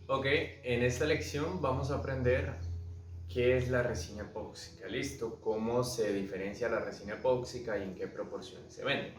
Ok, en esta lección vamos a aprender qué es la resina epóxica, ¿listo? Cómo se diferencia la resina epóxica y en qué proporciones se vende.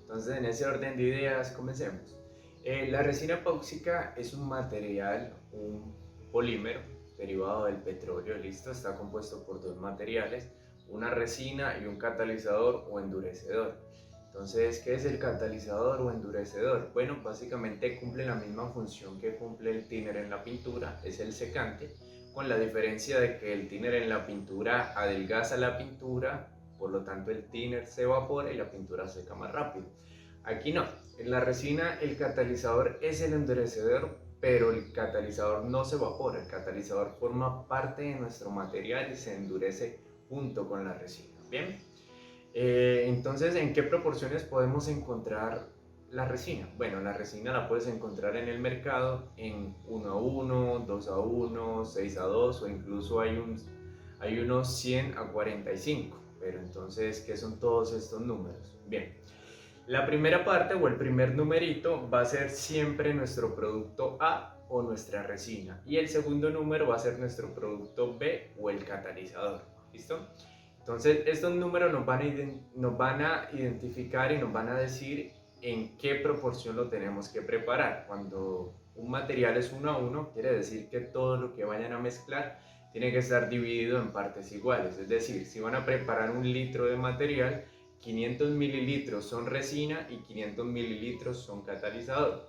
Entonces, en ese orden de ideas, comencemos. La resina epóxica es un material, un polímero derivado del petróleo, ¿listo? Está compuesto por dos materiales, una resina y un catalizador o endurecedor. Entonces, ¿qué es el catalizador o endurecedor? Bueno, básicamente cumple la misma función que cumple el thinner en la pintura, es el secante, con la diferencia de que el thinner en la pintura adelgaza la pintura, por lo tanto el thinner se evapora y la pintura seca más rápido. Aquí no, en la resina el catalizador es el endurecedor, pero el catalizador no se evapora, el catalizador forma parte de nuestro material y se endurece junto con la resina. Bien. Entonces, ¿en qué proporciones podemos encontrar la resina? Bueno, la resina la puedes encontrar en el mercado en 1:1, 2:1, 6:2 o incluso hay unos 100:45. Pero entonces, ¿qué son todos estos números? Bien, la primera parte o el primer numerito va a ser siempre nuestro producto A o nuestra resina y el segundo número va a ser nuestro producto B o el catalizador. ¿Listo? Entonces, estos números nos van a identificar y nos van a decir en qué proporción lo tenemos que preparar. Cuando un material es 1:1, quiere decir que todo lo que vayan a mezclar tiene que estar dividido en partes iguales. Es decir, si van a preparar 1 litro de material, 500 mililitros son resina y 500 mililitros son catalizador.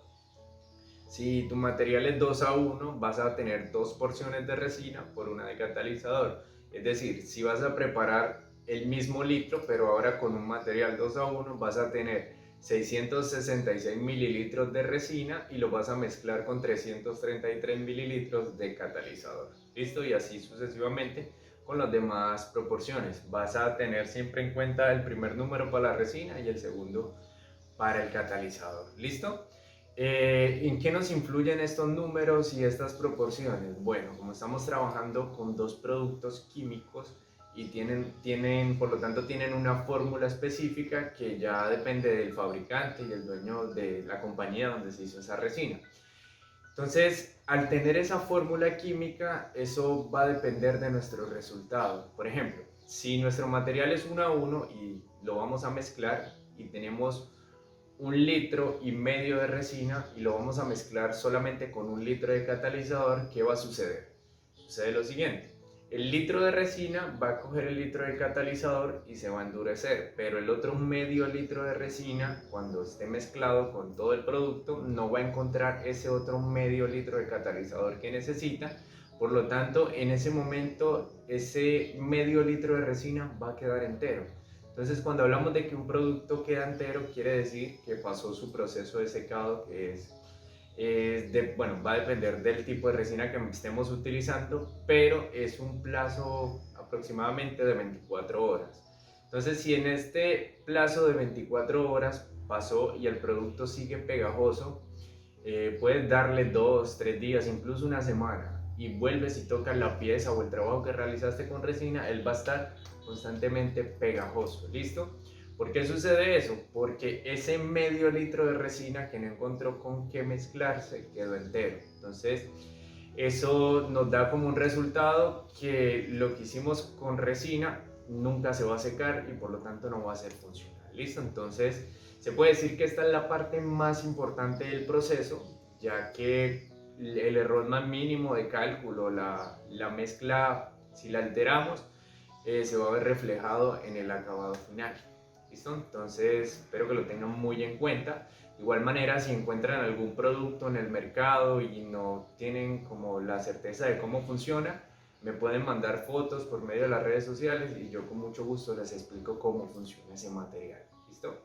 Si tu material es 2:1, vas a tener 2 porciones de resina por una de catalizador. Es decir, si vas a preparar el mismo litro, pero ahora con un material 2:1, vas a tener 666 mililitros de resina y lo vas a mezclar con 333 mililitros de catalizador. ¿Listo? Y así sucesivamente con las demás proporciones. Vas a tener siempre en cuenta el primer número para la resina y el segundo para el catalizador. ¿Listo? ¿En qué nos influyen estos números y estas proporciones? Bueno, como estamos trabajando con dos productos químicos y por lo tanto tienen una fórmula específica que ya depende del fabricante y el dueño de la compañía donde se hizo esa resina. Entonces, al tener esa fórmula química, eso va a depender de nuestros resultados. Por ejemplo, si nuestro material es 1:1 y lo vamos a mezclar y tenemos 1,5 litros de resina y lo vamos a mezclar solamente con 1 litro de catalizador, ¿qué va a suceder? Sucede lo siguiente: el litro de resina va a coger el litro de catalizador y se va a endurecer, pero el otro medio litro de resina, cuando esté mezclado con todo el producto, no va a encontrar ese otro medio litro de catalizador que necesita. Por lo tanto, en ese momento, ese medio litro de resina va a quedar entero. Entonces, cuando hablamos de que un producto queda entero, quiere decir que pasó su proceso de secado, que bueno, va a depender del tipo de resina que estemos utilizando, pero es un plazo aproximadamente de 24 horas. Entonces, si en este plazo de 24 horas pasó y el producto sigue pegajoso, puedes darle 2, 3 días, incluso una semana, y vuelves y tocas la pieza o el trabajo que realizaste con resina, él va a estar constantemente pegajoso. ¿Listo? ¿Por qué sucede eso? Porque ese medio litro de resina que no encontró con qué mezclarse quedó entero. Entonces, eso nos da como un resultado que lo que hicimos con resina nunca se va a secar y por lo tanto no va a ser funcional. ¿Listo? Entonces, se puede decir que esta es la parte más importante del proceso, ya que el error más mínimo de cálculo, la mezcla, si la alteramos, se va a ver reflejado en el acabado final. ¿Listo? Entonces, espero que lo tengan muy en cuenta. De igual manera, si encuentran algún producto en el mercado y no tienen como la certeza de cómo funciona, me pueden mandar fotos por medio de las redes sociales y yo con mucho gusto les explico cómo funciona ese material. ¿Listo?